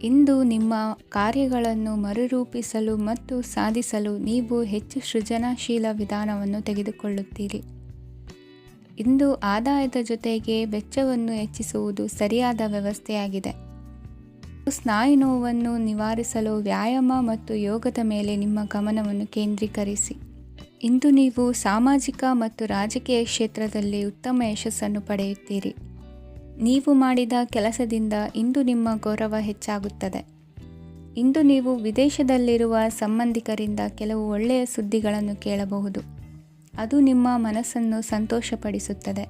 ಇಂದು ನಿಮ್ಮ ಕಾರ್ಯಗಳನ್ನು ಮರುರೂಪಿಸಲು ಮತ್ತು ಸಾಧಿಸಲು ನೀವು ಹೆಚ್ಚು ಸೃಜನಶೀಲ ವಿಧಾನವನ್ನು ತೆಗೆದುಕೊಳ್ಳುತ್ತೀರಿ. ಇಂದು ಆದಾಯದ ಜೊತೆಗೆ ವೆಚ್ಚವನ್ನು ಹೆಚ್ಚಿಸುವುದು ಸರಿಯಾದ ವ್ಯವಸ್ಥೆಯಾಗಿದೆ. ಸ್ನಾಯು ನೋವನ್ನು ನಿವಾರಿಸಲು ವ್ಯಾಯಾಮ ಮತ್ತು ಯೋಗದ ಮೇಲೆ ನಿಮ್ಮ ಗಮನವನ್ನು ಕೇಂದ್ರೀಕರಿಸಿ. ಇಂದು ನೀವು ಸಾಮಾಜಿಕ ಮತ್ತು ರಾಜಕೀಯ ಕ್ಷೇತ್ರದಲ್ಲಿ ಉತ್ತಮ ಯಶಸ್ಸನ್ನು ಪಡೆಯುತ್ತೀರಿ. ನೀವು ಮಾಡಿದ ಕೆಲಸದಿಂದ ಇಂದು ನಿಮ್ಮ ಗೌರವ ಹೆಚ್ಚಾಗುತ್ತದೆ. ಇಂದು ನೀವು ವಿದೇಶದಲ್ಲಿರುವ ಸಂಬಂಧಿಕರಿಂದ ಕೆಲವು ಒಳ್ಳೆಯ ಸುದ್ದಿಗಳನ್ನು ಕೇಳಬಹುದು. ಅದು ನಿಮ್ಮ ಮನಸ್ಸನ್ನು ಸಂತೋಷಪಡಿಸುತ್ತದೆ.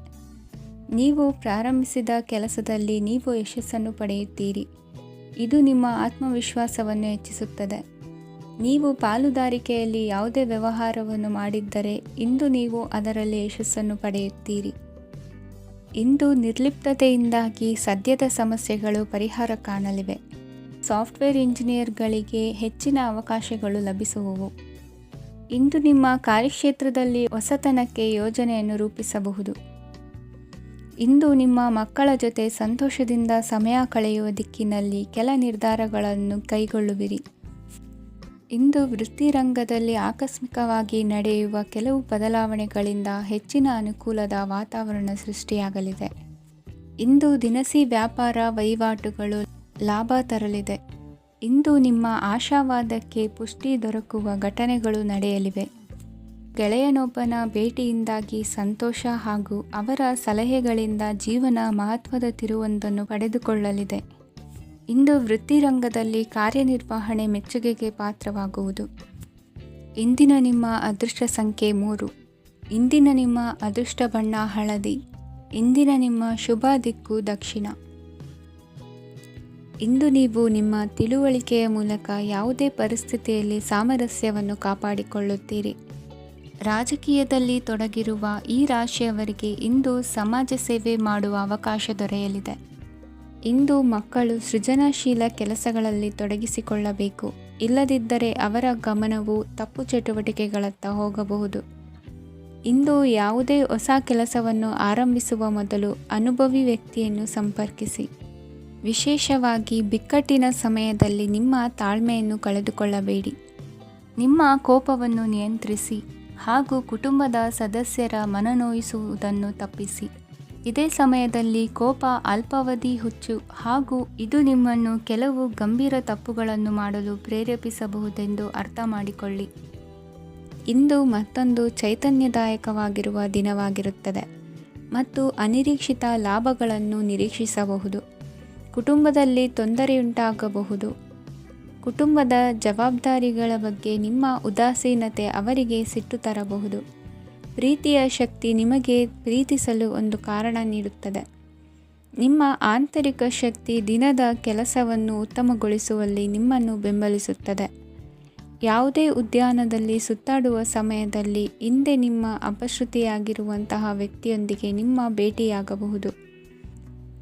ನೀವು ಪ್ರಾರಂಭಿಸಿದ ಕೆಲಸದಲ್ಲಿ ನೀವು ಯಶಸ್ಸನ್ನು ಪಡೆಯುತ್ತೀರಿ. ಇದು ನಿಮ್ಮ ಆತ್ಮವಿಶ್ವಾಸವನ್ನು ಹೆಚ್ಚಿಸುತ್ತದೆ. ನೀವು ಪಾಲುದಾರಿಕೆಯಲ್ಲಿ ಯಾವುದೇ ವ್ಯವಹಾರವನ್ನು ಮಾಡಿದ್ದರೆ ಇಂದು ನೀವು ಅದರಲ್ಲಿ ಯಶಸ್ಸನ್ನು ಪಡೆಯುತ್ತೀರಿ. ಇಂದು ನಿರ್ಲಿಪ್ತತೆಯಿಂದಾಗಿ ಸದ್ಯದ ಸಮಸ್ಯೆಗಳು ಪರಿಹಾರ ಕಾಣಲಿವೆ. ಸಾಫ್ಟ್ವೇರ್ ಇಂಜಿನಿಯರ್ಗಳಿಗೆ ಹೆಚ್ಚಿನ ಅವಕಾಶಗಳು ಲಭಿಸುವವು. ಇಂದು ನಿಮ್ಮ ಕಾರ್ಯಕ್ಷೇತ್ರದಲ್ಲಿ ಹೊಸತನಕ್ಕೆ ಯೋಜನೆಯನ್ನು ರೂಪಿಸಬಹುದು. ಇಂದು ನಿಮ್ಮ ಮಕ್ಕಳ ಜೊತೆ ಸಂತೋಷದಿಂದ ಸಮಯ ಕಳೆಯುವ ದಿಕ್ಕಿನಲ್ಲಿ ಕೆಲ ನಿರ್ಧಾರಗಳನ್ನು ಕೈಗೊಳ್ಳುವಿರಿ. ಇಂದು ವೃತ್ತಿರಂಗದಲ್ಲಿ ಆಕಸ್ಮಿಕವಾಗಿ ನಡೆಯುವ ಕೆಲವು ಬದಲಾವಣೆಗಳಿಂದ ಹೆಚ್ಚಿನ ಅನುಕೂಲದ ವಾತಾವರಣ ಸೃಷ್ಟಿಯಾಗಲಿದೆ. ಇಂದು ದಿನಸಿ ವ್ಯಾಪಾರ ವಹಿವಾಟುಗಳು ಲಾಭ ತರಲಿದೆ. ಇಂದು ನಿಮ್ಮ ಆಶಾವಾದಕ್ಕೆ ಪುಷ್ಟಿ ದೊರಕುವ ಘಟನೆಗಳು ನಡೆಯಲಿವೆ. ಗೆಳೆಯನೊಬ್ಬನ ಭೇಟಿಯಿಂದಾಗಿ ಸಂತೋಷ ಹಾಗೂ ಅವರ ಸಲಹೆಗಳಿಂದ ಜೀವನ ಮಹತ್ವದ ತಿರುವೊಂದನ್ನು ಪಡೆದುಕೊಳ್ಳಲಿದೆ. ಇಂದು ವೃತ್ತಿರಂಗದಲ್ಲಿ ಕಾರ್ಯನಿರ್ವಹಣೆ ಮೆಚ್ಚುಗೆಗೆ ಪಾತ್ರವಾಗುವುದು. ಇಂದಿನ ನಿಮ್ಮ ಅದೃಷ್ಟ ಸಂಖ್ಯೆ 3. ಇಂದಿನ ನಿಮ್ಮ ಅದೃಷ್ಟ ಬಣ್ಣ ಹಳದಿ. ಇಂದಿನ ನಿಮ್ಮ ಶುಭ ದಿಕ್ಕು ದಕ್ಷಿಣ. ಇಂದು ನೀವು ನಿಮ್ಮ ತಿಳುವಳಿಕೆಯ ಮೂಲಕ ಯಾವುದೇ ಪರಿಸ್ಥಿತಿಯಲ್ಲಿ ಸಾಮರಸ್ಯವನ್ನು ಕಾಪಾಡಿಕೊಳ್ಳುತ್ತೀರಿ. ರಾಜಕೀಯದಲ್ಲಿ ತೊಡಗಿರುವ ಈ ರಾಶಿಯವರಿಗೆ ಇಂದು ಸಮಾಜ ಸೇವೆ ಮಾಡುವ ಅವಕಾಶ ದೊರೆಯಲಿದೆ. ಇಂದು ಮಕ್ಕಳು ಸೃಜನಶೀಲ ಕೆಲಸಗಳಲ್ಲಿ ತೊಡಗಿಸಿಕೊಳ್ಳಬೇಕು. ಇಲ್ಲದಿದ್ದರೆ ಅವರ ಗಮನವು ತಪ್ಪು ಚಟುವಟಿಕೆಗಳತ್ತ ಹೋಗಬಹುದು. ಇಂದು ಯಾವುದೇ ಹೊಸ ಕೆಲಸವನ್ನು ಆರಂಭಿಸುವ ಮೊದಲು ಅನುಭವಿ ವ್ಯಕ್ತಿಯನ್ನು ಸಂಪರ್ಕಿಸಿ. ವಿಶೇಷವಾಗಿ ಬಿಕ್ಕಟ್ಟಿನ ಸಮಯದಲ್ಲಿ ನಿಮ್ಮ ತಾಳ್ಮೆಯನ್ನು ಕಳೆದುಕೊಳ್ಳಬೇಡಿ. ನಿಮ್ಮ ಕೋಪವನ್ನು ನಿಯಂತ್ರಿಸಿ ಹಾಗೂ ಕುಟುಂಬದ ಸದಸ್ಯರ ಮನನೋಯಿಸುವುದನ್ನು ತಪ್ಪಿಸಿ. ಇದೇ ಸಮಯದಲ್ಲಿ ಕೋಪ ಅಲ್ಪಾವಧಿ ಹುಚ್ಚು ಹಾಗೂ ಇದು ನಿಮ್ಮನ್ನು ಕೆಲವು ಗಂಭೀರ ತಪ್ಪುಗಳನ್ನು ಮಾಡಲು ಪ್ರೇರೇಪಿಸಬಹುದೆಂದು ಅರ್ಥ ಮಾಡಿಕೊಳ್ಳಿ. ಇಂದು ಮತ್ತೊಂದು ಚೈತನ್ಯದಾಯಕವಾಗಿರುವ ದಿನವಾಗಿರುತ್ತದೆ ಮತ್ತು ಅನಿರೀಕ್ಷಿತ ಲಾಭಗಳನ್ನು ನಿರೀಕ್ಷಿಸಬಹುದು. ಕುಟುಂಬದಲ್ಲಿ ತೊಂದರೆಯುಂಟಾಗಬಹುದು. ಕುಟುಂಬದ ಜವಾಬ್ದಾರಿಗಳ ಬಗ್ಗೆ ನಿಮ್ಮ ಉದಾಸೀನತೆ ಅವರಿಗೆ ಸಿಟ್ಟು ತರಬಹುದು. ಪ್ರೀತಿಯ ಶಕ್ತಿ ನಿಮಗೆ ಪ್ರೀತಿಸಲು ಒಂದು ಕಾರಣ ನೀಡುತ್ತದೆ. ನಿಮ್ಮ ಆಂತರಿಕ ಶಕ್ತಿ ದಿನದ ಕೆಲಸವನ್ನು ಉತ್ತಮಗೊಳಿಸುವಲ್ಲಿ ನಿಮ್ಮನ್ನು ಬೆಂಬಲಿಸುತ್ತದೆ. ಯಾವುದೇ ಉದ್ಯಾನದಲ್ಲಿ ಸುತ್ತಾಡುವ ಸಮಯದಲ್ಲಿ ಹಿಂದೆ ನಿಮ್ಮ ಅಪಶ್ರುತಿಯಾಗಿರುವಂತಹ ವ್ಯಕ್ತಿಯೊಂದಿಗೆ ನಿಮ್ಮ ಭೇಟಿಯಾಗಬಹುದು.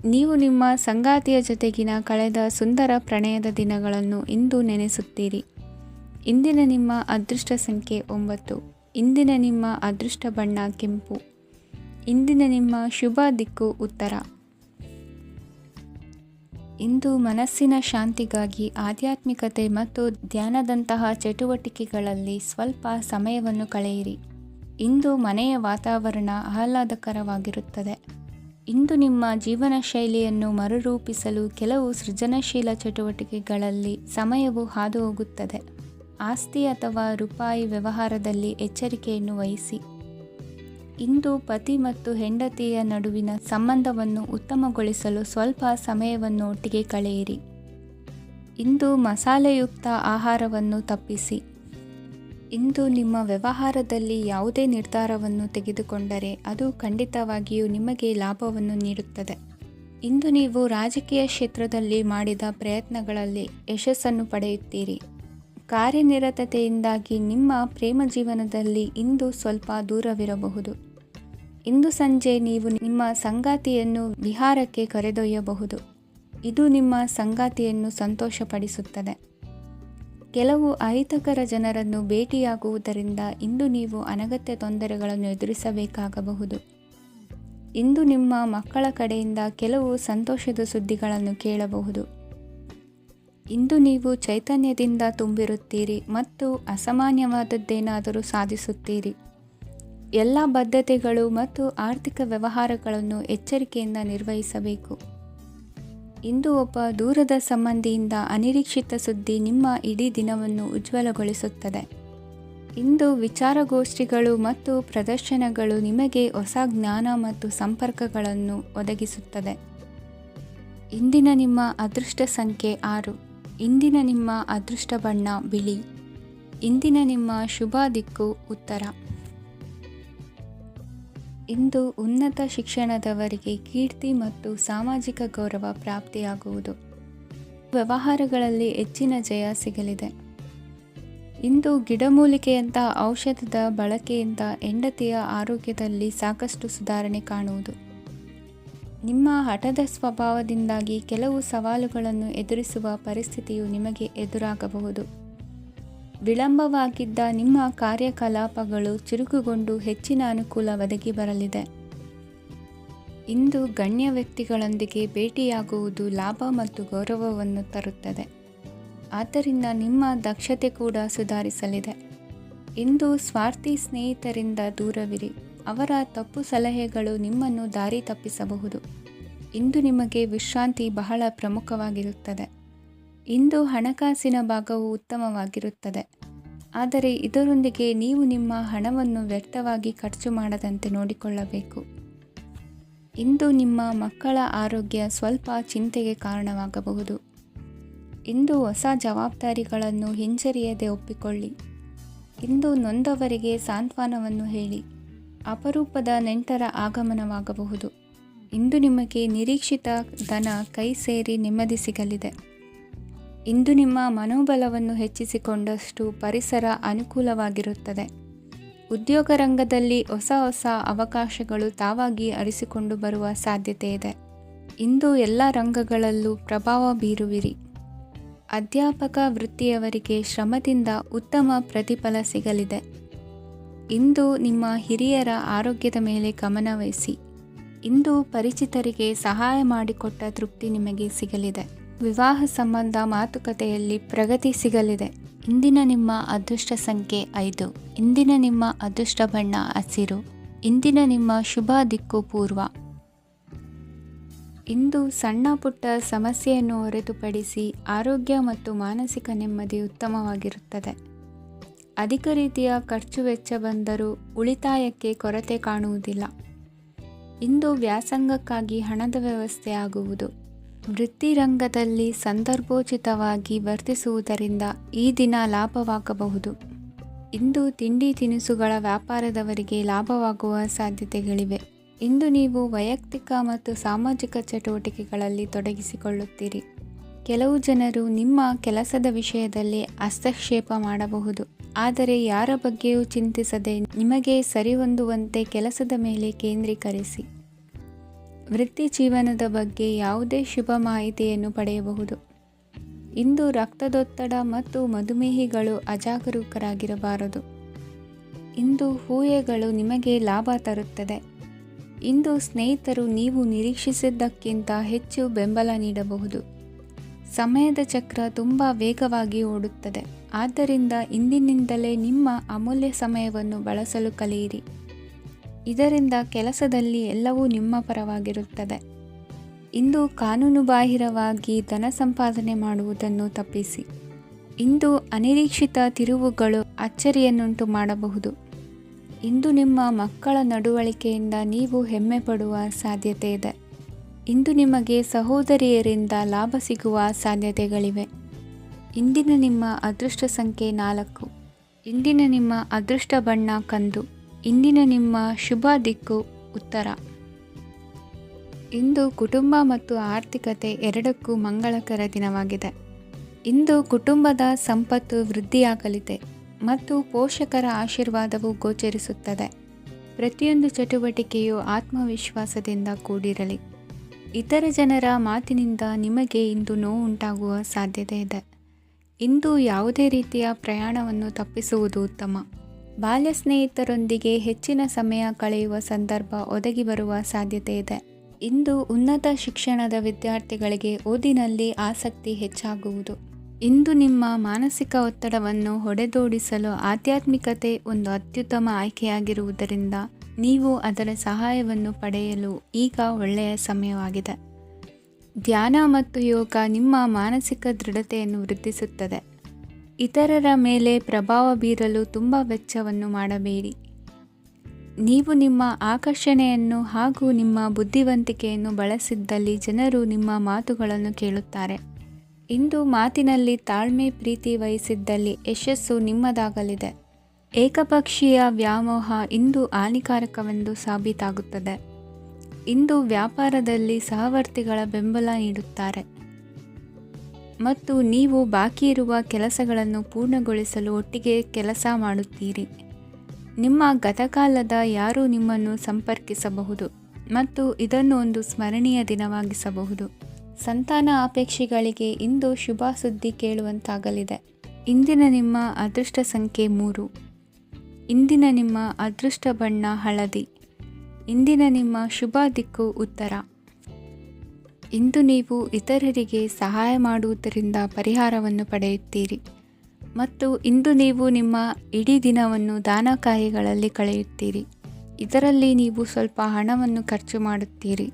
ನೀವು ನಿಮ್ಮ ಸಂಗಾತಿಯ ಜೊತೆಗಿನ ಕಳೆದ ಸುಂದರ ಪ್ರಣಯದ ದಿನಗಳನ್ನು ಇಂದು ನೆನೆಸುತ್ತೀರಿ. ಇಂದಿನ ನಿಮ್ಮ ಅದೃಷ್ಟ ಸಂಖ್ಯೆ 9. ಇಂದಿನ ನಿಮ್ಮ ಅದೃಷ್ಟ ಬಣ್ಣ ಕೆಂಪು. ಇಂದಿನ ನಿಮ್ಮ ಶುಭ ದಿಕ್ಕು ಉತ್ತರ. ಇಂದು ಮನಸ್ಸಿನ ಶಾಂತಿಗಾಗಿ ಆಧ್ಯಾತ್ಮಿಕತೆ ಮತ್ತು ಧ್ಯಾನದಂತಹ ಚಟುವಟಿಕೆಗಳಲ್ಲಿ ಸ್ವಲ್ಪ ಸಮಯವನ್ನು ಕಳೆಯಿರಿ. ಇಂದು ಮನೆಯ ವಾತಾವರಣ ಆಹ್ಲಾದಕರವಾಗಿರುತ್ತದೆ. ಇಂದು ನಿಮ್ಮ ಜೀವನ ಶೈಲಿಯನ್ನು ಮರುರೂಪಿಸಲು ಕೆಲವು ಸೃಜನಶೀಲ ಚಟುವಟಿಕೆಗಳಲ್ಲಿ ಸಮಯವು ಹಾದುಹೋಗುತ್ತದೆ. ಆಸ್ತಿ ಅಥವಾ ರೂಪಾಯಿ ವ್ಯವಹಾರದಲ್ಲಿ ಎಚ್ಚರಿಕೆಯನ್ನು ವಹಿಸಿ. ಇಂದು ಪತಿ ಮತ್ತು ಹೆಂಡತಿಯ ನಡುವಿನ ಸಂಬಂಧವನ್ನು ಉತ್ತಮಗೊಳಿಸಲು ಸ್ವಲ್ಪ ಸಮಯವನ್ನು ಒಟ್ಟಿಗೆ ಕಳೆಯಿರಿ. ಇಂದು ಮಸಾಲೆಯುಕ್ತ ಆಹಾರವನ್ನು ತಪ್ಪಿಸಿ. ಇಂದು ನಿಮ್ಮ ವ್ಯವಹಾರದಲ್ಲಿ ಯಾವುದೇ ನಿರ್ಧಾರವನ್ನು ತೆಗೆದುಕೊಂಡರೆ ಅದು ಖಂಡಿತವಾಗಿಯೂ ನಿಮಗೆ ಲಾಭವನ್ನು ನೀಡುತ್ತದೆ. ಇಂದು ನೀವು ರಾಜಕೀಯ ಕ್ಷೇತ್ರದಲ್ಲಿ ಮಾಡಿದ ಪ್ರಯತ್ನಗಳಲ್ಲಿ ಯಶಸ್ಸನ್ನು ಪಡೆಯುತ್ತೀರಿ. ಕಾರ್ಯನಿರತತೆಯಿಂದಾಗಿ ನಿಮ್ಮ ಪ್ರೇಮ ಜೀವನದಲ್ಲಿ ಇಂದು ಸ್ವಲ್ಪ ದೂರವಿರಬಹುದು. ಇಂದು ಸಂಜೆ ನೀವು ನಿಮ್ಮ ಸಂಗಾತಿಯನ್ನು ವಿಹಾರಕ್ಕೆ ಕರೆದೊಯ್ಯಬಹುದು. ಇದು ನಿಮ್ಮ ಸಂಗಾತಿಯನ್ನು ಸಂತೋಷಪಡಿಸುತ್ತದೆ. ಕೆಲವು ಅಹಿತಕರ ಜನರನ್ನು ಭೇಟಿಯಾಗುವುದರಿಂದ ಇಂದು ನೀವು ಅನಗತ್ಯ ತೊಂದರೆಗಳನ್ನು ಎದುರಿಸಬೇಕಾಗಬಹುದು. ಇಂದು ನಿಮ್ಮ ಮಕ್ಕಳ ಕಡೆಯಿಂದ ಕೆಲವು ಸಂತೋಷದ ಸುದ್ದಿಗಳನ್ನು ಕೇಳಬಹುದು. ಇಂದು ನೀವು ಚೈತನ್ಯದಿಂದ ತುಂಬಿರುತ್ತೀರಿ ಮತ್ತು ಅಸಾಮಾನ್ಯವಾದದ್ದೇನಾದರೂ ಸಾಧಿಸುತ್ತೀರಿ. ಎಲ್ಲ ಬದ್ಧತೆಗಳು ಮತ್ತು ಆರ್ಥಿಕ ವ್ಯವಹಾರಗಳನ್ನು ಎಚ್ಚರಿಕೆಯಿಂದ ನಿರ್ವಹಿಸಬೇಕು. ಇಂದು ಒಬ್ಬ ದೂರದ ಸಂಬಂಧಿಯಿಂದ ಅನಿರೀಕ್ಷಿತ ಸುದ್ದಿ ನಿಮ್ಮ ಇಡೀ ದಿನವನ್ನು ಉಜ್ವಲಗೊಳಿಸುತ್ತದೆ. ಇಂದು ವಿಚಾರಗೋಷ್ಠಿಗಳು ಮತ್ತು ಪ್ರದರ್ಶನಗಳು ನಿಮಗೆ ಹೊಸ ಜ್ಞಾನ ಮತ್ತು ಸಂಪರ್ಕಗಳನ್ನು ಒದಗಿಸುತ್ತದೆ. ಇಂದಿನ ನಿಮ್ಮ ಅದೃಷ್ಟ ಸಂಖ್ಯೆ 6. ಇಂದಿನ ನಿಮ್ಮ ಅದೃಷ್ಟ ಬಣ್ಣ ಬಿಳಿ. ಇಂದಿನ ನಿಮ್ಮ ಶುಭ ದಿಕ್ಕು ಉತ್ತರ. ಇಂದು ಉನ್ನತ ಶಿಕ್ಷಣದವರಿಗೆ ಕೀರ್ತಿ ಮತ್ತು ಸಾಮಾಜಿಕ ಗೌರವ ಪ್ರಾಪ್ತಿಯಾಗುವುದು. ವ್ಯವಹಾರಗಳಲ್ಲಿ ಹೆಚ್ಚಿನ ಜಯ ಸಿಗಲಿದೆ. ಇಂದು ಗಿಡಮೂಲಿಕೆಯಂಥ ಔಷಧದ ಬಳಕೆಯಿಂದ ಹೆಂಡತಿಯ ಆರೋಗ್ಯದಲ್ಲಿ ಸಾಕಷ್ಟು ಸುಧಾರಣೆ ಕಾಣುವುದು. ನಿಮ್ಮ ಹಠದ ಸ್ವಭಾವದಿಂದಾಗಿ ಕೆಲವು ಸವಾಲುಗಳನ್ನು ಎದುರಿಸುವ ಪರಿಸ್ಥಿತಿಯು ನಿಮಗೆ ಎದುರಾಗಬಹುದು. ವಿಳಂಬವಾಗಿದ್ದ ನಿಮ್ಮ ಕಾರ್ಯಕಲಾಪಗಳು ಚುರುಕುಗೊಂಡು ಹೆಚ್ಚಿನ ಅನುಕೂಲ ಒದಗಿ ಬರಲಿದೆ. ಇಂದು ಗಣ್ಯ ವ್ಯಕ್ತಿಗಳೊಂದಿಗೆ ಭೇಟಿಯಾಗುವುದು ಲಾಭ ಮತ್ತು ಗೌರವವನ್ನು ತರುತ್ತದೆ. ಆದ್ದರಿಂದ ನಿಮ್ಮ ದಕ್ಷತೆ ಕೂಡ ಸುಧಾರಿಸಲಿದೆ. ಇಂದು ಸ್ವಾರ್ಥಿ ಸ್ನೇಹಿತರಿಂದ ದೂರವಿರಿ. ಅವರ ತಪ್ಪು ಸಲಹೆಗಳು ನಿಮ್ಮನ್ನು ದಾರಿ ತಪ್ಪಿಸಬಹುದು. ಇಂದು ನಿಮಗೆ ವಿಶ್ರಾಂತಿ ಬಹಳ ಪ್ರಮುಖವಾಗಿರುತ್ತದೆ. ಇಂದು ಹಣಕಾಸಿನ ಭಾಗವು ಉತ್ತಮವಾಗಿರುತ್ತದೆ, ಆದರೆ ಇದರೊಂದಿಗೆ ನೀವು ನಿಮ್ಮ ಹಣವನ್ನು ವ್ಯರ್ಥವಾಗಿ ಖರ್ಚು ಮಾಡದಂತೆ ನೋಡಿಕೊಳ್ಳಬೇಕು. ಇಂದು ನಿಮ್ಮ ಮಕ್ಕಳ ಆರೋಗ್ಯ ಸ್ವಲ್ಪ ಚಿಂತೆಗೆ ಕಾರಣವಾಗಬಹುದು. ಇಂದು ಹೊಸ ಜವಾಬ್ದಾರಿಗಳನ್ನು ಹಿಂಜರಿಯದೆ ಒಪ್ಪಿಕೊಳ್ಳಿ. ಇಂದು ನೊಂದವರಿಗೆ ಸಾಂತ್ವನವನ್ನು ಹೇಳಿ. ಅಪರೂಪದ ನೆಂಟರ ಆಗಮನವಾಗಬಹುದು. ಇಂದು ನಿಮಗೆ ನಿರೀಕ್ಷಿತ ಧನ ಕೈ ಸೇರಿ ನೆಮ್ಮದಿ ಸಿಗಲಿದೆ. ಇಂದು ನಿಮ್ಮ ಮನೋಬಲವನ್ನು ಹೆಚ್ಚಿಸಿಕೊಂಡಷ್ಟು ಪರಿಸರ ಅನುಕೂಲವಾಗಿರುತ್ತದೆ. ಉದ್ಯೋಗ ರಂಗದಲ್ಲಿ ಹೊಸ ಹೊಸ ಅವಕಾಶಗಳು ತಾವಾಗಿ ಅರಿಸಿಕೊಂಡು ಬರುವ ಸಾಧ್ಯತೆ ಇದೆ. ಇಂದು ಎಲ್ಲ ರಂಗಗಳಲ್ಲೂ ಪ್ರಭಾವ ಬೀರುವಿರಿ. ಅಧ್ಯಾಪಕ ವೃತ್ತಿಯವರಿಗೆ ಶ್ರಮದಿಂದ ಉತ್ತಮ ಪ್ರತಿಫಲ ಸಿಗಲಿದೆ. ಇಂದು ನಿಮ್ಮ ಹಿರಿಯರ ಆರೋಗ್ಯದ ಮೇಲೆ ಗಮನವಹಿಸಿ. ಇಂದು ಪರಿಚಿತರಿಗೆ ಸಹಾಯ ಮಾಡಿಕೊಟ್ಟ ತೃಪ್ತಿ ನಿಮಗೆ ಸಿಗಲಿದೆ. ವಿವಾಹ ಸಂಬಂಧ ಮಾತುಕತೆಯಲ್ಲಿ ಪ್ರಗತಿ ಸಿಗಲಿದೆ. ಇಂದಿನ ನಿಮ್ಮ ಅದೃಷ್ಟ ಸಂಖ್ಯೆ 5. ಇಂದಿನ ನಿಮ್ಮ ಅದೃಷ್ಟ ಬಣ್ಣ ಹಸಿರು. ಇಂದಿನ ನಿಮ್ಮ ಶುಭ ದಿಕ್ಕು ಪೂರ್ವ. ಇಂದು ಸಣ್ಣ ಪುಟ್ಟ ಸಮಸ್ಯೆಯನ್ನು ಹೊರತುಪಡಿಸಿ ಆರೋಗ್ಯ ಮತ್ತು ಮಾನಸಿಕ ನೆಮ್ಮದಿ ಉತ್ತಮವಾಗಿರುತ್ತದೆ. ಅಧಿಕ ರೀತಿಯ ಖರ್ಚು ವೆಚ್ಚ ಬಂದರೂ ಉಳಿತಾಯಕ್ಕೆ ಕೊರತೆ ಕಾಣುವುದಿಲ್ಲ. ಇಂದು ವ್ಯಾಸಂಗಕ್ಕಾಗಿ ಹಣದ ವ್ಯವಸ್ಥೆ ಆಗುವುದು. ವೃತ್ತಿರಂಗದಲ್ಲಿ ಸಂದರ್ಭೋಚಿತವಾಗಿ ವರ್ತಿಸುವುದರಿಂದ ಈ ದಿನ ಲಾಭವಾಗಬಹುದು. ಇಂದು ತಿಂಡಿ ತಿನಿಸುಗಳ ವ್ಯಾಪಾರದವರಿಗೆ ಲಾಭವಾಗುವ ಸಾಧ್ಯತೆಗಳಿವೆ. ಇಂದು ನೀವು ವೈಯಕ್ತಿಕ ಮತ್ತು ಸಾಮಾಜಿಕ ಚಟುವಟಿಕೆಗಳಲ್ಲಿ ತೊಡಗಿಸಿಕೊಳ್ಳುತ್ತೀರಿ. ಕೆಲವು ಜನರು ನಿಮ್ಮ ಕೆಲಸದ ವಿಷಯದಲ್ಲಿ ಹಸ್ತಕ್ಷೇಪ ಮಾಡಬಹುದು, ಆದರೆ ಯಾರ ಬಗ್ಗೆಯೂ ಚಿಂತಿಸದೆ ನಿಮಗೆ ಸರಿಹೊಂದುವಂತೆ ಕೆಲಸದ ಮೇಲೆ ಕೇಂದ್ರೀಕರಿಸಿ. ವೃತ್ತಿ ಜೀವನದ ಬಗ್ಗೆ ಯಾವುದೇ ಶುಭ ಮಾಹಿತಿಯನ್ನು ಪಡೆಯಬಹುದು. ಇಂದು ರಕ್ತದೊತ್ತಡ ಮತ್ತು ಮಧುಮೇಹಿಗಳು ಅಜಾಗರೂಕರಾಗಿರಬಾರದು. ಇಂದು ಊಹೆಗಳು ನಿಮಗೆ ಲಾಭ ತರುತ್ತದೆ. ಇಂದು ಸ್ನೇಹಿತರು ನೀವು ನಿರೀಕ್ಷಿಸಿದ್ದಕ್ಕಿಂತ ಹೆಚ್ಚು ಬೆಂಬಲ ನೀಡಬಹುದು. ಸಮಯದ ಚಕ್ರ ತುಂಬ ವೇಗವಾಗಿ ಓಡುತ್ತದೆ. ಆದ್ದರಿಂದ ಇಂದಿನಿಂದಲೇ ನಿಮ್ಮ ಅಮೂಲ್ಯ ಸಮಯವನ್ನು ಬಳಸಲು ಕಲಿಯಿರಿ. ಇದರಿಂದ ಕೆಲಸದಲ್ಲಿ ಎಲ್ಲವೂ ನಿಮ್ಮ ಪರವಾಗಿರುತ್ತದೆ. ಇಂದು ಕಾನೂನುಬಾಹಿರವಾಗಿ ಧನ ಸಂಪಾದನೆ ಮಾಡುವುದನ್ನು ತಪ್ಪಿಸಿ. ಇಂದು ಅನಿರೀಕ್ಷಿತ ತಿರುವುಗಳು ಅಚ್ಚರಿಯನ್ನುಂಟು ಮಾಡಬಹುದು. ಇಂದು ನಿಮ್ಮ ಮಕ್ಕಳ ನಡವಳಿಕೆಯಿಂದ ನೀವು ಹೆಮ್ಮೆ ಪಡುವ ಸಾಧ್ಯತೆ ಇದೆ. ಇಂದು ನಿಮಗೆ ಸಹೋದರಿಯರಿಂದ ಲಾಭ ಸಿಗುವ ಸಾಧ್ಯತೆಗಳಿವೆ. ಇಂದಿನ ನಿಮ್ಮ ಅದೃಷ್ಟ ಸಂಖ್ಯೆ 4. ಇಂದಿನ ನಿಮ್ಮ ಅದೃಷ್ಟ ಬಣ್ಣ ಕಂದು. ಇಂದಿನ ನಿಮ್ಮ ಶುಭ ದಿಕ್ಕು ಉತ್ತರ. ಇಂದು ಕುಟುಂಬ ಮತ್ತು ಆರ್ಥಿಕತೆ ಎರಡಕ್ಕೂ ಮಂಗಳಕರ ದಿನವಾಗಿದೆ. ಇಂದು ಕುಟುಂಬದ ಸಂಪತ್ತು ವೃದ್ಧಿಯಾಗಲಿದೆ ಮತ್ತು ಪೋಷಕರ ಆಶೀರ್ವಾದವು ಗೋಚರಿಸುತ್ತದೆ. ಪ್ರತಿಯೊಂದು ಚಟುವಟಿಕೆಯು ಆತ್ಮವಿಶ್ವಾಸದಿಂದ ಕೂಡಿರಲಿ. ಇತರ ಜನರ ಮಾತಿನಿಂದ ನಿಮಗೆ ಇಂದು ನೋವು ಉಂಟಾಗುವ ಸಾಧ್ಯತೆ ಇದೆ. ಇಂದು ಯಾವುದೇ ರೀತಿಯ ಪ್ರಯಾಣವನ್ನು ತಪ್ಪಿಸುವುದು ಉತ್ತಮ. ಬಾಲ್ಯ ಸ್ನೇಹಿತರೊಂದಿಗೆ ಹೆಚ್ಚಿನ ಸಮಯ ಕಳೆಯುವ ಸಂದರ್ಭ ಒದಗಿ ಬರುವ ಸಾಧ್ಯತೆ ಇದೆ. ಇಂದು ಉನ್ನತ ಶಿಕ್ಷಣದ ವಿದ್ಯಾರ್ಥಿಗಳಿಗೆ ಓದಿನಲ್ಲಿ ಆಸಕ್ತಿ ಹೆಚ್ಚಾಗುವುದು. ಇಂದು ನಿಮ್ಮ ಮಾನಸಿಕ ಒತ್ತಡವನ್ನು ಹೊಡೆದೋಡಿಸಲು ಆಧ್ಯಾತ್ಮಿಕತೆ ಒಂದು ಅತ್ಯುತ್ತಮ ಆಯ್ಕೆಯಾಗಿರುವುದರಿಂದ ನೀವು ಅದರ ಸಹಾಯವನ್ನು ಪಡೆಯಲು ಈಗ ಒಳ್ಳೆಯ ಸಮಯವಾಗಿದೆ. ಧ್ಯಾನ ಮತ್ತು ಯೋಗ ನಿಮ್ಮ ಮಾನಸಿಕ ದೃಢತೆಯನ್ನು ವೃದ್ಧಿಸುತ್ತದೆ. ಇತರರ ಮೇಲೆ ಪ್ರಭಾವ ಬೀರಲು ತುಂಬ ವೆಚ್ಚವನ್ನು ಮಾಡಬೇಡಿ. ನೀವು ನಿಮ್ಮ ಆಕರ್ಷಣೆಯನ್ನು ಹಾಗೂ ನಿಮ್ಮ ಬುದ್ಧಿವಂತಿಕೆಯನ್ನು ಬಳಸಿದ್ದಲ್ಲಿ ಜನರು ನಿಮ್ಮ ಮಾತುಗಳನ್ನು ಕೇಳುತ್ತಾರೆ. ಇಂದು ಮಾತಿನಲ್ಲಿ ತಾಳ್ಮೆ ಪ್ರೀತಿ ವಹಿಸಿದ್ದಲ್ಲಿ ಯಶಸ್ಸು ನಿಮ್ಮದಾಗಲಿದೆ. ಏಕಪಕ್ಷೀಯ ವ್ಯಾಮೋಹ ಇಂದು ಹಾನಿಕಾರಕವೆಂದು ಸಾಬೀತಾಗುತ್ತದೆ. ಇಂದು ವ್ಯಾಪಾರದಲ್ಲಿ ಸಹವರ್ತಿಗಳ ಬೆಂಬಲ ನೀಡುತ್ತಾರೆ ಮತ್ತು ನೀವು ಬಾಕಿ ಇರುವ ಕೆಲಸಗಳನ್ನು ಪೂರ್ಣಗೊಳಿಸಲು ಒಟ್ಟಿಗೆ ಕೆಲಸ ಮಾಡುತ್ತೀರಿ. ನಿಮ್ಮ ಗತಕಾಲದ ಯಾರೂ ನಿಮ್ಮನ್ನು ಸಂಪರ್ಕಿಸಬಹುದು ಮತ್ತು ಇದನ್ನು ಒಂದು ಸ್ಮರಣೀಯ ದಿನವಾಗಿಸಬಹುದು. ಸಂತಾನ ಅಪೇಕ್ಷಿಗಳಿಗೆ ಇಂದು ಶುಭ ಸುದ್ದಿ ಕೇಳುವಂತಾಗಲಿದೆ. ಇಂದಿನ ನಿಮ್ಮ ಅದೃಷ್ಟ ಸಂಖ್ಯೆ 3. ಇಂದಿನ ನಿಮ್ಮ ಅದೃಷ್ಟ ಬಣ್ಣ ಹಳದಿ. ಇಂದಿನ ನಿಮ್ಮ ಶುಭ ದಿಕ್ಕು ಉತ್ತರ. ಇಂದು ನೀವು ಇತರರಿಗೆ ಸಹಾಯ ಮಾಡುವುದರಿಂದ ಪರಿಹಾರವನ್ನು ಪಡೆಯುತ್ತೀರಿ ಮತ್ತು ಇಂದು ನೀವು ನಿಮ್ಮ ಇಡೀ ದಿನವನ್ನು ದಾನ ಕಾರ್ಯಗಳಲ್ಲಿ ಕಳೆಯುತ್ತೀರಿ. ಇದರಲ್ಲಿ ನೀವು ಸ್ವಲ್ಪ ಹಣವನ್ನು ಖರ್ಚು ಮಾಡುತ್ತೀರಿ.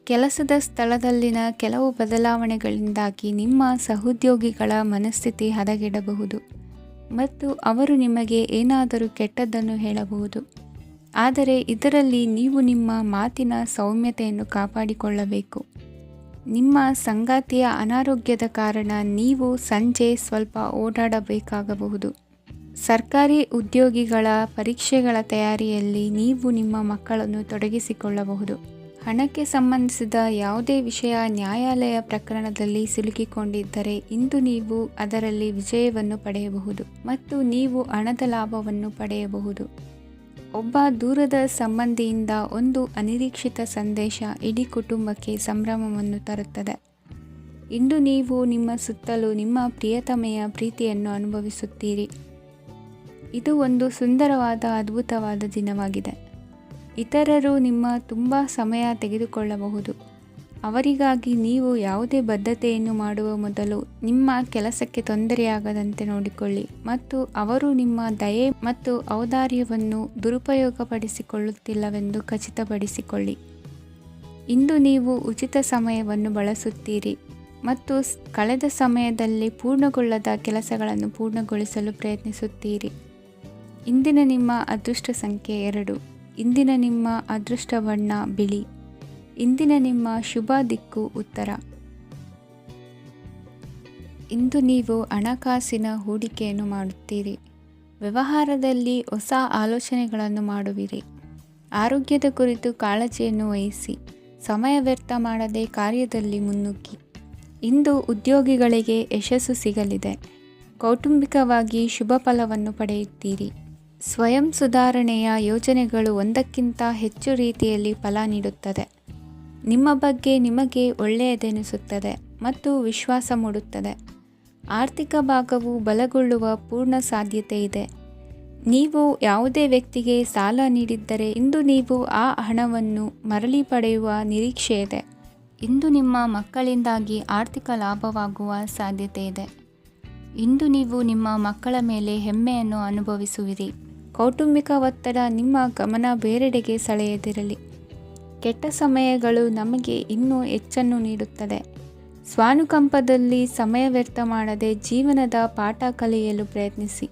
ಕೆಲಸದ ಸ್ಥಳದಲ್ಲಿನ ಕೆಲವು ಬದಲಾವಣೆಗಳಿಂದಾಗಿ ನಿಮ್ಮ ಸಹೋದ್ಯೋಗಿಗಳ ಮನಸ್ಥಿತಿ ಹದಗೆಡಬಹುದು ಮತ್ತು ಅವರು ನಿಮಗೆ ಏನಾದರೂ ಕೆಟ್ಟದ್ದನ್ನು ಹೇಳಬಹುದು. ಆದರೆ ಇದರಲ್ಲಿ ನೀವು ನಿಮ್ಮ ಮಾತಿನ ಸೌಮ್ಯತೆಯನ್ನು ಕಾಪಾಡಿಕೊಳ್ಳಬೇಕು. ನಿಮ್ಮ ಸಂಗಾತಿಯ ಅನಾರೋಗ್ಯದ ಕಾರಣ ನೀವು ಸಂಜೆ ಸ್ವಲ್ಪ ಓಡಾಡಬೇಕಾಗಬಹುದು. ಸರ್ಕಾರಿ ಉದ್ಯೋಗಿಗಳ ಪರೀಕ್ಷೆಗಳ ತಯಾರಿಯಲ್ಲಿ ನೀವು ನಿಮ್ಮ ಮಕ್ಕಳನ್ನು ತೊಡಗಿಸಿಕೊಳ್ಳಬಹುದು. ಹಣಕ್ಕೆ ಸಂಬಂಧಿಸಿದ ಯಾವುದೇ ವಿಷಯ ನ್ಯಾಯಾಲಯ ಪ್ರಕರಣದಲ್ಲಿ ಸಿಲುಕಿಕೊಂಡಿದ್ದರೆ ಇಂದು ನೀವು ಅದರಲ್ಲಿ ವಿಜಯವನ್ನು ಪಡೆಯಬಹುದು ಮತ್ತು ನೀವು ಹಣದ ಲಾಭವನ್ನು ಪಡೆಯಬಹುದು. ಒಬ್ಬ ದೂರದ ಸಂಬಂಧಿಯಿಂದ ಒಂದು ಅನಿರೀಕ್ಷಿತ ಸಂದೇಶ ಇಡೀ ಕುಟುಂಬಕ್ಕೆ ಸಂಭ್ರಮವನ್ನು ತರುತ್ತದೆ. ಇಂದು ನೀವು ನಿಮ್ಮ ಸುತ್ತಲೂ ನಿಮ್ಮ ಪ್ರಿಯತಮೆಯ ಪ್ರೀತಿಯನ್ನು ಅನುಭವಿಸುತ್ತೀರಿ. ಇದು ಒಂದು ಸುಂದರವಾದ ಅದ್ಭುತವಾದ ದಿನವಾಗಿದೆ. ಇತರರು ನಿಮ್ಮ ತುಂಬ ಸಮಯ ತೆಗೆದುಕೊಳ್ಳಬಹುದು. ಅವರಿಗಾಗಿ ನೀವು ಯಾವುದೇ ಬದ್ಧತೆಯನ್ನು ಮಾಡುವ ಮೊದಲು ನಿಮ್ಮ ಕೆಲಸಕ್ಕೆ ತೊಂದರೆಯಾಗದಂತೆ ನೋಡಿಕೊಳ್ಳಿ ಮತ್ತು ಅವರು ನಿಮ್ಮ ದಯೆ ಮತ್ತು ಔದಾರ್ಯವನ್ನು ದುರುಪಯೋಗಪಡಿಸಿಕೊಳ್ಳುತ್ತಿಲ್ಲವೆಂದು ಖಚಿತಪಡಿಸಿಕೊಳ್ಳಿ. ಇಂದು ನೀವು ಉಚಿತ ಸಮಯವನ್ನು ಬಳಸುತ್ತೀರಿ ಮತ್ತು ಕಳೆದ ಸಮಯದಲ್ಲಿ ಪೂರ್ಣಗೊಳ್ಳದ ಕೆಲಸಗಳನ್ನು ಪೂರ್ಣಗೊಳಿಸಲು ಪ್ರಯತ್ನಿಸುತ್ತೀರಿ. ಇಂದಿನ ನಿಮ್ಮ ಅದೃಷ್ಟ ಸಂಖ್ಯೆ 2. ಇಂದಿನ ನಿಮ್ಮ ಅದೃಷ್ಟ ಬಣ್ಣ ಬಿಳಿ. ಇಂದಿನ ನಿಮ್ಮ ಶುಭ ದಿಕ್ಕು ಉತ್ತರ. ಇಂದು ನೀವು ಹಣಕಾಸಿನ ಹೂಡಿಕೆಯನ್ನು ಮಾಡುತ್ತೀರಿ. ವ್ಯವಹಾರದಲ್ಲಿ ಹೊಸ ಆಲೋಚನೆಗಳನ್ನು ಮಾಡುವಿರಿ. ಆರೋಗ್ಯದ ಕುರಿತು ಕಾಳಜಿಯನ್ನು ವಹಿಸಿ. ಸಮಯ ವ್ಯರ್ಥ ಮಾಡದೆ ಕಾರ್ಯದಲ್ಲಿ ಮುನ್ನುಗ್ಗಿ. ಇಂದು ಉದ್ಯೋಗಿಗಳಿಗೆ ಯಶಸ್ಸು ಸಿಗಲಿದೆ. ಕೌಟುಂಬಿಕವಾಗಿ ಶುಭ ಫಲವನ್ನು ಪಡೆಯುತ್ತೀರಿ. ಸ್ವಯಂ ಸುಧಾರಣೆಯ ಯೋಜನೆಗಳು ಒಂದಕ್ಕಿಂತ ಹೆಚ್ಚು ರೀತಿಯಲ್ಲಿ ಫಲ ನೀಡುತ್ತದೆ. ನಿಮ್ಮ ಬಗ್ಗೆ ನಿಮಗೆ ಒಳ್ಳೆಯದೆನಿಸುತ್ತದೆ ಮತ್ತು ವಿಶ್ವಾಸ ಮೂಡುತ್ತದೆ. ಆರ್ಥಿಕ ಭಾಗವು ಬಲಗೊಳ್ಳುವ ಪೂರ್ಣ ಸಾಧ್ಯತೆ ಇದೆ. ನೀವು ಯಾವುದೇ ವ್ಯಕ್ತಿಗೆ ಸಾಲ ನೀಡಿದ್ದರೆ ಇಂದು ನೀವು ಆ ಹಣವನ್ನು ಮರಳಿ ಪಡೆಯುವ ನಿರೀಕ್ಷೆ ಇದೆ. ಇಂದು ನಿಮ್ಮ ಮಕ್ಕಳಿಂದಾಗಿ ಆರ್ಥಿಕ ಲಾಭವಾಗುವ ಸಾಧ್ಯತೆ ಇದೆ. ಇಂದು ನೀವು ನಿಮ್ಮ ಮಕ್ಕಳ ಮೇಲೆ ಹೆಮ್ಮೆಯನ್ನು ಅನುಭವಿಸುವಿರಿ. ಕೌಟುಂಬಿಕ ಒತ್ತಡ ನಿಮ್ಮ ಗಮನ ಬೇರೆಡೆಗೆ ಸೆಳೆಯದಿರಲಿ. ಕೆಟ್ಟ ಸಮಯಗಳು ನಮಗೆ ಇನ್ನೂ ಹೆಚ್ಚನ್ನು ನೀಡುತ್ತದೆ. ಸ್ವಾನುಕಂಪದಲ್ಲಿ ಸಮಯ ವ್ಯರ್ಥ ಮಾಡದೆ ಜೀವನದ ಪಾಠ ಕಲಿಯಲು ಪ್ರಯತ್ನಿಸಿ.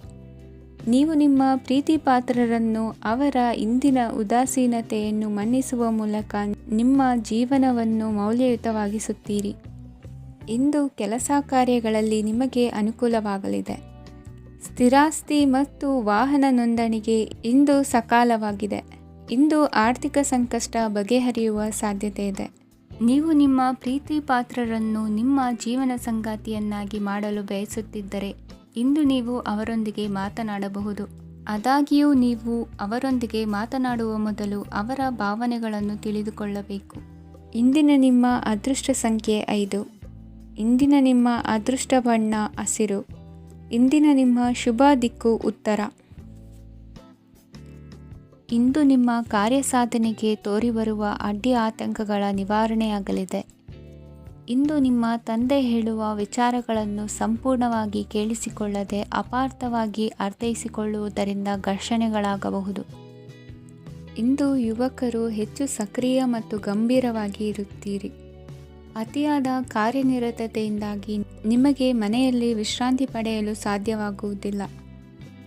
ನೀವು ನಿಮ್ಮ ಪ್ರೀತಿ ಪಾತ್ರರನ್ನು ಅವರ ಇಂದಿನ ಉದಾಸೀನತೆಯನ್ನು ಮನ್ನಿಸುವ ಮೂಲಕ ನಿಮ್ಮ ಜೀವನವನ್ನು ಮೌಲ್ಯಯುತವಾಗಿಸುತ್ತೀರಿ. ಇಂದು ಕೆಲಸ ಕಾರ್ಯಗಳಲ್ಲಿ ನಿಮಗೆ ಅನುಕೂಲವಾಗಲಿದೆ. ಸ್ಥಿರಾಸ್ತಿ ಮತ್ತು ವಾಹನ ನೋಂದಣಿಗೆ ಇಂದು ಸಕಾಲವಾಗಿದೆ. ಇಂದು ಆರ್ಥಿಕ ಸಂಕಷ್ಟ ಬಗೆಹರಿಯುವ ಸಾಧ್ಯತೆ ಇದೆ. ನೀವು ನಿಮ್ಮ ಪ್ರೀತಿ ಪಾತ್ರರನ್ನು ನಿಮ್ಮ ಜೀವನ ಸಂಗಾತಿಯನ್ನಾಗಿ ಮಾಡಲು ಬಯಸುತ್ತಿದ್ದರೆ ಇಂದು ನೀವು ಅವರೊಂದಿಗೆ ಮಾತನಾಡಬಹುದು. ಆದಾಗ್ಯೂ ನೀವು ಅವರೊಂದಿಗೆ ಮಾತನಾಡುವ ಮೊದಲು ಅವರ ಭಾವನೆಗಳನ್ನು ತಿಳಿದುಕೊಳ್ಳಬೇಕು. ಇಂದಿನ ನಿಮ್ಮ ಅದೃಷ್ಟ ಸಂಖ್ಯೆ 5. ಇಂದಿನ ನಿಮ್ಮ ಅದೃಷ್ಟ ಬಣ್ಣ ಹಸಿರು. ಇಂದಿನ ನಿಮ್ಮ ಶುಭ ದಿಕ್ಕು ಉತ್ತರ. ಇಂದು ನಿಮ್ಮ ಕಾರ್ಯಸಾಧನೆಗೆ ತೋರಿಬರುವ ಅಡ್ಡಿ ಆತಂಕಗಳ ನಿವಾರಣೆಯಾಗಲಿದೆ. ಇಂದು ನಿಮ್ಮ ತಂದೆ ಹೇಳುವ ವಿಚಾರಗಳನ್ನು ಸಂಪೂರ್ಣವಾಗಿ ಕೇಳಿಸಿಕೊಳ್ಳದೆ ಅಪಾರ್ಥವಾಗಿ ಅರ್ಥೈಸಿಕೊಳ್ಳುವುದರಿಂದ ಘರ್ಷಣೆಗಳಾಗಬಹುದು. ಇಂದು ಯುವಕರು ಹೆಚ್ಚು ಸಕ್ರಿಯ ಮತ್ತು ಗಂಭೀರವಾಗಿ ಇರುತ್ತೀರಿ. ಅತಿಯಾದ ಕಾರ್ಯನಿರತತೆಯಿಂದಾಗಿ ನಿಮಗೆ ಮನೆಯಲ್ಲಿ ವಿಶ್ರಾಂತಿ ಪಡೆಯಲು ಸಾಧ್ಯವಾಗುವುದಿಲ್ಲ.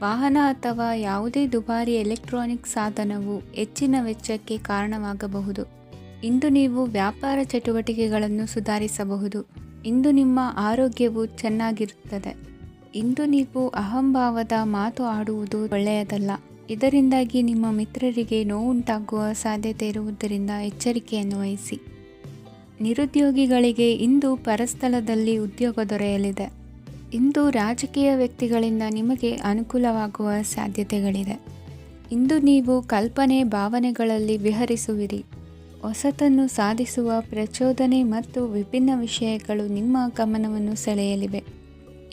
ವಾಹನ ಅಥವಾ ಯಾವುದೇ ದುಬಾರಿ ಎಲೆಕ್ಟ್ರಾನಿಕ್ ಸಾಧನವು ಹೆಚ್ಚಿನ ವೆಚ್ಚಕ್ಕೆ ಕಾರಣವಾಗಬಹುದು. ಇಂದು ನೀವು ವ್ಯಾಪಾರ ಚಟುವಟಿಕೆಗಳನ್ನು ಸುಧಾರಿಸಬಹುದು. ಇಂದು ನಿಮ್ಮ ಆರೋಗ್ಯವು ಚೆನ್ನಾಗಿರುತ್ತದೆ. ಇಂದು ನೀವು ಅಹಂಭಾವದ ಮಾತು ಆಡುವುದು ಒಳ್ಳೆಯದಲ್ಲ. ಇದರಿಂದಾಗಿ ನಿಮ್ಮ ಮಿತ್ರರಿಗೆ ನೋವುಂಟಾಗುವ ಸಾಧ್ಯತೆ ಇರುವುದರಿಂದ ಎಚ್ಚರಿಕೆಯನ್ನು ವಹಿಸಿ. ನಿರುದ್ಯೋಗಿಗಳಿಗೆ ಇಂದು ಪರಸ್ಥಳದಲ್ಲಿ ಉದ್ಯೋಗ ದೊರೆಯಲಿದೆ. ಇಂದು ರಾಜಕೀಯ ವ್ಯಕ್ತಿಗಳಿಂದ ನಿಮಗೆ ಅನುಕೂಲವಾಗುವ ಸಾಧ್ಯತೆಗಳಿದೆ. ಇಂದು ನೀವು ಕಲ್ಪನೆ ಭಾವನೆಗಳಲ್ಲಿ ವಿಹರಿಸುವಿರಿ. ಹೊಸತನ್ನು ಸಾಧಿಸುವ ಪ್ರಚೋದನೆ ಮತ್ತು ವಿಭಿನ್ನ ವಿಷಯಗಳು ನಿಮ್ಮ ಗಮನವನ್ನು ಸೆಳೆಯಲಿವೆ.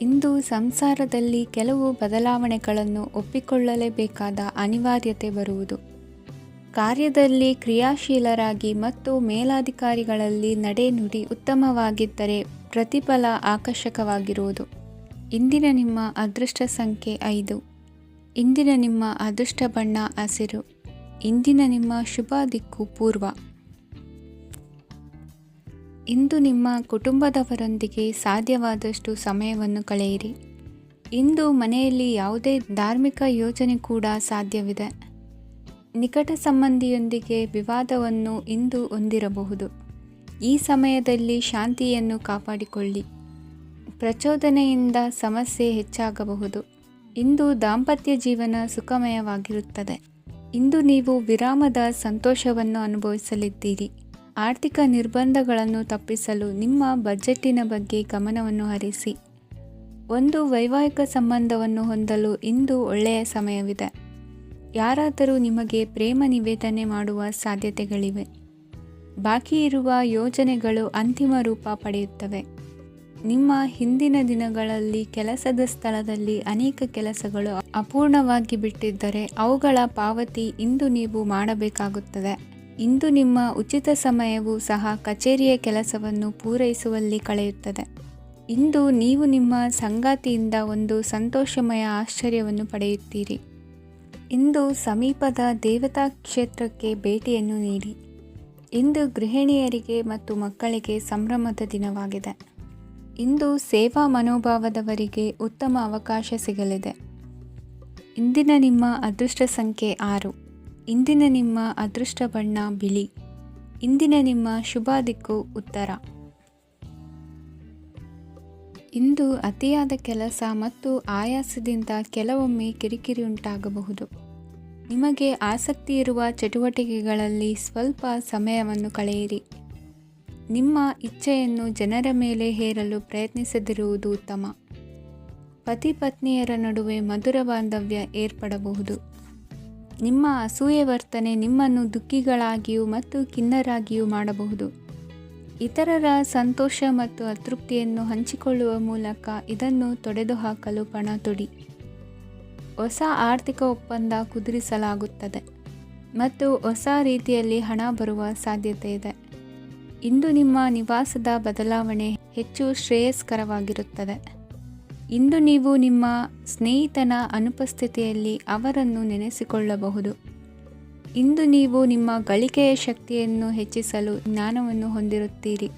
ಇಂದು ಸಂಸಾರದಲ್ಲಿ ಕೆಲವು ಬದಲಾವಣೆಗಳನ್ನು ಒಪ್ಪಿಕೊಳ್ಳಲೇಬೇಕಾದ ಅನಿವಾರ್ಯತೆ ಬರುವುದು. ಕಾರ್ಯದಲ್ಲಿ ಕ್ರಿಯಾಶೀಲರಾಗಿ ಮತ್ತು ಮೇಲಾಧಿಕಾರಿಗಳಲ್ಲಿ ನಡೆನುಡಿ ಉತ್ತಮವಾಗಿದ್ದರೆ ಪ್ರತಿಫಲ ಆಕರ್ಷಕವಾಗಿರುವುದು. ಇಂದಿನ ನಿಮ್ಮ ಅದೃಷ್ಟ ಸಂಖ್ಯೆ 5. ಇಂದಿನ ನಿಮ್ಮ ಅದೃಷ್ಟ ಬಣ್ಣ ಹಸಿರು. ಇಂದಿನ ನಿಮ್ಮ ಶುಭ ದಿಕ್ಕು ಪೂರ್ವ. ಇಂದು ನಿಮ್ಮ ಕುಟುಂಬದವರೊಂದಿಗೆ ಸಾಧ್ಯವಾದಷ್ಟು ಸಮಯವನ್ನು ಕಳೆಯಿರಿ. ಇಂದು ಮನೆಯಲ್ಲಿ ಯಾವುದೇ ಧಾರ್ಮಿಕ ಯೋಜನೆ ಕೂಡ ಸಾಧ್ಯವಿದೆ. ನಿಕಟ ಸಂಬಂಧಿಯೊಂದಿಗೆ ವಿವಾದವನ್ನು ಇಂದು ಹೊಂದಿರಬಹುದು. ಈ ಸಮಯದಲ್ಲಿ ಶಾಂತಿಯನ್ನು ಕಾಪಾಡಿಕೊಳ್ಳಿ. ಪ್ರಚೋದನೆಯಿಂದ ಸಮಸ್ಯೆ ಹೆಚ್ಚಾಗಬಹುದು. ಇಂದು ದಾಂಪತ್ಯ ಜೀವನ ಸುಖಮಯವಾಗಿರುತ್ತದೆ. ಇಂದು ನೀವು ವಿರಾಮದ ಸಂತೋಷವನ್ನು ಅನುಭವಿಸಲಿದ್ದೀರಿ. ಆರ್ಥಿಕ ನಿರ್ಬಂಧಗಳನ್ನು ತಪ್ಪಿಸಲು ನಿಮ್ಮ ಬಜೆಟ್ಟಿನ ಬಗ್ಗೆ ಗಮನವನ್ನು ಹರಿಸಿ. ಒಂದು ವೈವಾಹಿಕ ಸಂಬಂಧವನ್ನು ಹೊಂದಲು ಇಂದು ಒಳ್ಳೆಯ ಸಮಯವಿದೆ. ಯಾರಾದರೂ ನಿಮಗೆ ಪ್ರೇಮ ನಿವೇದನೆ ಮಾಡುವ ಸಾಧ್ಯತೆಗಳಿವೆ. ಬಾಕಿ ಇರುವ ಯೋಜನೆಗಳು ಅಂತಿಮ ರೂಪ ಪಡೆಯುತ್ತವೆ. ನಿಮ್ಮ ಹಿಂದಿನ ದಿನಗಳಲ್ಲಿ ಕೆಲಸದ ಸ್ಥಳದಲ್ಲಿ ಅನೇಕ ಕೆಲಸಗಳು ಅಪೂರ್ಣವಾಗಿ ಬಿಟ್ಟಿದ್ದರೆ ಅವುಗಳ ಪಾವತಿ ಇಂದು ನೀವು ಮಾಡಬೇಕಾಗುತ್ತದೆ. ಇಂದು ನಿಮ್ಮ ಉಚಿತ ಸಮಯವು ಸಹ ಕಚೇರಿಯ ಕೆಲಸವನ್ನು ಪೂರೈಸುವಲ್ಲಿ ಕಳೆಯುತ್ತದೆ. ಇಂದು ನೀವು ನಿಮ್ಮ ಸಂಗಾತಿಯಿಂದ ಒಂದು ಸಂತೋಷಮಯ ಆಶ್ಚರ್ಯವನ್ನು ಪಡೆಯುತ್ತೀರಿ. ಇಂದು ಸಮೀಪದ ದೇವತಾ ಕ್ಷೇತ್ರಕ್ಕೆ ಭೇಟಿಯನ್ನು ನೀಡಿ. ಇಂದು ಗೃಹಿಣಿಯರಿಗೆ ಮತ್ತು ಮಕ್ಕಳಿಗೆ ಸಂಭ್ರಮದ ದಿನವಾಗಿದೆ. ಇಂದು ಸೇವಾ ಮನೋಭಾವದವರಿಗೆ ಉತ್ತಮ ಅವಕಾಶ ಸಿಗಲಿದೆ. ಇಂದಿನ ನಿಮ್ಮ ಅದೃಷ್ಟ ಸಂಖ್ಯೆ 6. ಇಂದಿನ ನಿಮ್ಮ ಅದೃಷ್ಟ ಬಣ್ಣ ಬಿಳಿ. ಇಂದಿನ ನಿಮ್ಮ ಶುಭ ದಿಕ್ಕು ಉತ್ತರ. ಇಂದು ಅತಿಯಾದ ಕೆಲಸ ಮತ್ತು ಆಯಾಸದಿಂದ ಕೆಲವೊಮ್ಮೆ ಕಿರಿಕಿರಿ ಉಂಟಾಗಬಹುದು. ನಿಮಗೆ ಆಸಕ್ತಿ ಇರುವ ಚಟುವಟಿಕೆಗಳಲ್ಲಿ ಸ್ವಲ್ಪ ಸಮಯವನ್ನು ಕಳೆಯಿರಿ. ನಿಮ್ಮ ಇಚ್ಛೆಯನ್ನು ಜನರ ಮೇಲೆ ಹೇರಲು ಪ್ರಯತ್ನಿಸದಿರುವುದು ಉತ್ತಮ. ಪತಿ ಪತ್ನಿಯರ ನಡುವೆ ಮಧುರ ಬಾಂಧವ್ಯ ಏರ್ಪಡಬಹುದು. ನಿಮ್ಮ ಅಸೂಯೆ ವರ್ತನೆ ನಿಮ್ಮನ್ನು ದುಃಖಿಗಳಾಗಿಯೂ ಮತ್ತು ಖಿನ್ನರಾಗಿಯೂ ಮಾಡಬಹುದು. ಇತರರ ಸಂತೋಷ ಮತ್ತು ಅತೃಪ್ತಿಯನ್ನು ಹಂಚಿಕೊಳ್ಳುವ ಮೂಲಕ ಇದನ್ನು ತೊಡೆದುಹಾಕಲು ಪಣ ತೊಡಿ. ಹೊಸ ಆರ್ಥಿಕ ಒಪ್ಪಂದ ಕುದುರಿಸಲಾಗುತ್ತದೆ ಮತ್ತು ಹೊಸ ರೀತಿಯಲ್ಲಿ ಹಣ ಬರುವ ಸಾಧ್ಯತೆ ಇದೆ. ಇಂದು ನಿಮ್ಮ ನಿವಾಸದ ಬದಲಾವಣೆ ಹೆಚ್ಚು ಶ್ರೇಯಸ್ಕರವಾಗಿರುತ್ತದೆ. ಇಂದು ನೀವು ನಿಮ್ಮ ಸ್ನೇಹಿತನ ಅನುಪಸ್ಥಿತಿಯಲ್ಲಿ ಅವರನ್ನು ನೆನೆಸಿಕೊಳ್ಳಬಹುದು. ಇಂದು ನೀವು ನಿಮ್ಮ ಗಳಿಕೆಯ ಶಕ್ತಿಯನ್ನು ಹೆಚ್ಚಿಸಲು ಜ್ಞಾನವನ್ನು ಹೊಂದಿರುತ್ತೀರಿ.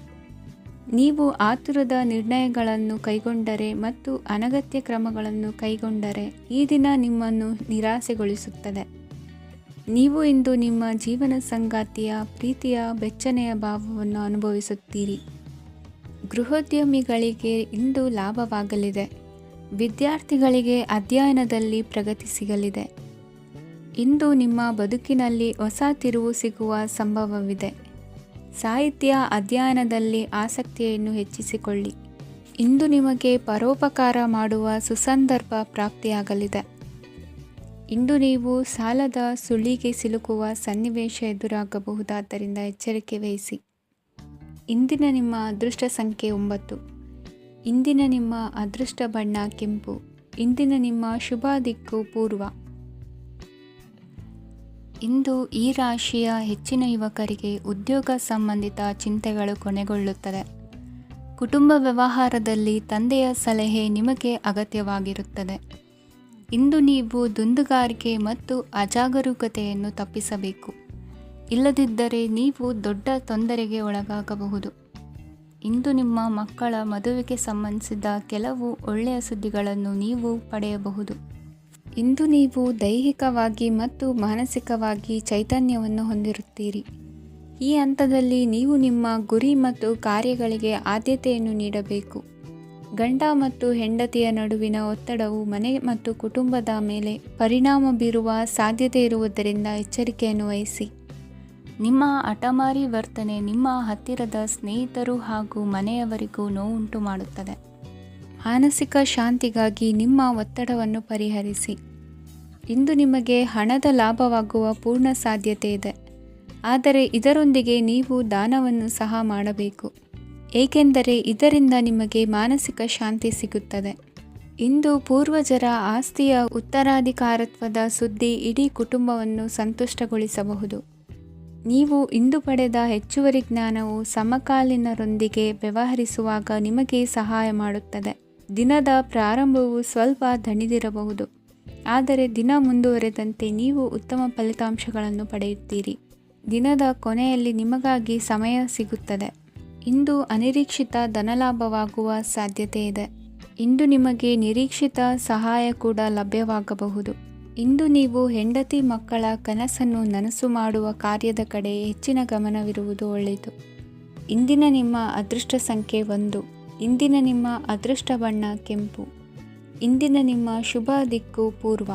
ನೀವು ಆತುರದ ನಿರ್ಣಯಗಳನ್ನು ಕೈಗೊಂಡರೆ ಮತ್ತು ಅನಗತ್ಯ ಕ್ರಮಗಳನ್ನು ಕೈಗೊಂಡರೆ ಈ ದಿನ ನಿಮ್ಮನ್ನು ನಿರಾಸೆಗೊಳಿಸುತ್ತದೆ. ನೀವು ಇಂದು ನಿಮ್ಮ ಜೀವನ ಸಂಗಾತಿಯ ಪ್ರೀತಿಯ ಬೆಚ್ಚನೆಯ ಭಾವವನ್ನು ಅನುಭವಿಸುತ್ತೀರಿ. ಗೃಹೋದ್ಯಮಿಗಳಿಗೆ ಇಂದು ಲಾಭವಾಗಲಿದೆ. ವಿದ್ಯಾರ್ಥಿಗಳಿಗೆ ಅಧ್ಯಯನದಲ್ಲಿ ಪ್ರಗತಿ ಸಿಗಲಿದೆ. ಇಂದು ನಿಮ್ಮ ಬದುಕಿನಲ್ಲಿ ಹೊಸ ತಿರುವು ಸಿಗುವ ಸಂಭವವಿದೆ. ಸಾಹಿತ್ಯ ಅಧ್ಯಯನದಲ್ಲಿ ಆಸಕ್ತಿಯನ್ನು ಹೆಚ್ಚಿಸಿಕೊಳ್ಳಿ. ಇಂದು ನಿಮಗೆ ಪರೋಪಕಾರ ಮಾಡುವ ಸುಸಂದರ್ಭ ಪ್ರಾಪ್ತಿಯಾಗಲಿದೆ. ಇಂದು ನೀವು ಸಾಲದ ಸುಳಿಗೆ ಸಿಲುಕುವ ಸನ್ನಿವೇಶ ಎದುರಾಗಬಹುದಾದ್ದರಿಂದ ಎಚ್ಚರಿಕೆ ವಹಿಸಿ. ಇಂದಿನ ನಿಮ್ಮ ಅದೃಷ್ಟ ಸಂಖ್ಯೆ 9. ಇಂದಿನ ನಿಮ್ಮ ಅದೃಷ್ಟ ಬಣ್ಣ ಕೆಂಪು. ಇಂದಿನ ನಿಮ್ಮ ಶುಭ ದಿಕ್ಕು ಪೂರ್ವ. ಇಂದು ಈ ರಾಶಿಯ ಹೆಚ್ಚಿನ ಯುವಕರಿಗೆ ಉದ್ಯೋಗ ಸಂಬಂಧಿತ ಚಿಂತೆಗಳು ಕೊನೆಗೊಳ್ಳುತ್ತದೆ. ಕುಟುಂಬ ವ್ಯವಹಾರದಲ್ಲಿ ತಂದೆಯ ಸಲಹೆ ನಿಮಗೆ ಅಗತ್ಯವಾಗಿರುತ್ತದೆ. ಇಂದು ನೀವು ದುಂದುಗಾರಿಕೆ ಮತ್ತು ಅಜಾಗರೂಕತೆಯನ್ನು ತಪ್ಪಿಸಬೇಕು. ಇಲ್ಲದಿದ್ದರೆ ನೀವು ದೊಡ್ಡ ತೊಂದರೆಗೆ ಒಳಗಾಗಬಹುದು. ಇಂದು ನಿಮ್ಮ ಮಕ್ಕಳ ಮದುವೆಗೆ ಸಂಬಂಧಿಸಿದ ಕೆಲವು ಒಳ್ಳೆಯ ಸುದ್ದಿಗಳನ್ನು ನೀವು ಪಡೆಯಬಹುದು. ಇಂದು ನೀವು ದೈಹಿಕವಾಗಿ ಮತ್ತು ಮಾನಸಿಕವಾಗಿ ಚೈತನ್ಯವನ್ನು ಹೊಂದಿರುತ್ತೀರಿ. ಈ ಹಂತದಲ್ಲಿ ನೀವು ನಿಮ್ಮ ಗುರಿ ಮತ್ತು ಕಾರ್ಯಗಳಿಗೆ ಆದ್ಯತೆಯನ್ನು ನೀಡಬೇಕು. ಗಂಡ ಮತ್ತು ಹೆಂಡತಿಯ ನಡುವಿನ ಒತ್ತಡವು ಮನೆ ಮತ್ತು ಕುಟುಂಬದ ಮೇಲೆ ಪರಿಣಾಮ ಬೀರುವ ಸಾಧ್ಯತೆ ಇರುವುದರಿಂದ ಎಚ್ಚರಿಕೆಯನ್ನು ವಹಿಸಿ. ನಿಮ್ಮ ಹಠಮಾರಿ ವರ್ತನೆ ನಿಮ್ಮ ಹತ್ತಿರದ ಸ್ನೇಹಿತರು ಹಾಗೂ ಮನೆಯವರಿಗೂ ನೋವುಂಟು ಮಾಡುತ್ತದೆ. ಮಾನಸಿಕ ಶಾಂತಿಗಾಗಿ ನಿಮ್ಮ ಒತ್ತಡವನ್ನು ಪರಿಹರಿಸಿ. ಇಂದು ನಿಮಗೆ ಹಣದ ಲಾಭವಾಗುವ ಪೂರ್ಣ ಸಾಧ್ಯತೆ ಇದೆ, ಆದರೆ ಇದರೊಂದಿಗೆ ನೀವು ದಾನವನ್ನು ಸಹ ಮಾಡಬೇಕು, ಏಕೆಂದರೆ ಇದರಿಂದ ನಿಮಗೆ ಮಾನಸಿಕ ಶಾಂತಿ ಸಿಗುತ್ತದೆ. ಇಂದು ಪೂರ್ವಜರ ಆಸ್ತಿಯ ಉತ್ತರಾಧಿಕಾರತ್ವದ ಸುದ್ದಿ ಇಡೀ ಕುಟುಂಬವನ್ನು ಸಂತುಷ್ಟಗೊಳಿಸಬಹುದು. ನೀವು ಇಂದು ಪಡೆದ ಹೆಚ್ಚುವರಿ ಜ್ಞಾನವು ಸಮಕಾಲೀನರೊಂದಿಗೆ ವ್ಯವಹರಿಸುವಾಗ ನಿಮಗೆ ಸಹಾಯ ಮಾಡುತ್ತದೆ. ದಿನದ ಪ್ರಾರಂಭವು ಸ್ವಲ್ಪ ದಣಿದಿರಬಹುದು, ಆದರೆ ದಿನ ಮುಂದುವರೆದಂತೆ ನೀವು ಉತ್ತಮ ಫಲಿತಾಂಶಗಳನ್ನು ಪಡೆಯುತ್ತೀರಿ. ದಿನದ ಕೊನೆಯಲ್ಲಿ ನಿಮಗಾಗಿ ಸಮಯ ಸಿಗುತ್ತದೆ. ಇಂದು ಅನಿರೀಕ್ಷಿತ ಧನಲಾಭವಾಗುವ ಸಾಧ್ಯತೆ ಇದೆ. ಇಂದು ನಿಮಗೆ ನಿರೀಕ್ಷಿತ ಸಹಾಯ ಕೂಡ ಲಭ್ಯವಾಗಬಹುದು. ಇಂದು ನೀವು ಹೆಂಡತಿ ಮಕ್ಕಳ ಕನಸನ್ನು ನನಸು ಮಾಡುವ ಕಾರ್ಯದ ಕಡೆ ಹೆಚ್ಚಿನ ಗಮನವಿರುವುದು ಒಳ್ಳೆಯದು. ಇಂದಿನ ನಿಮ್ಮ ಅದೃಷ್ಟ ಸಂಖ್ಯೆ 1. ಇಂದಿನ ನಿಮ್ಮ ಅದೃಷ್ಟ ಬಣ್ಣ ಕೆಂಪು. ಇಂದಿನ ನಿಮ್ಮ ಶುಭ ದಿಕ್ಕು ಪೂರ್ವ.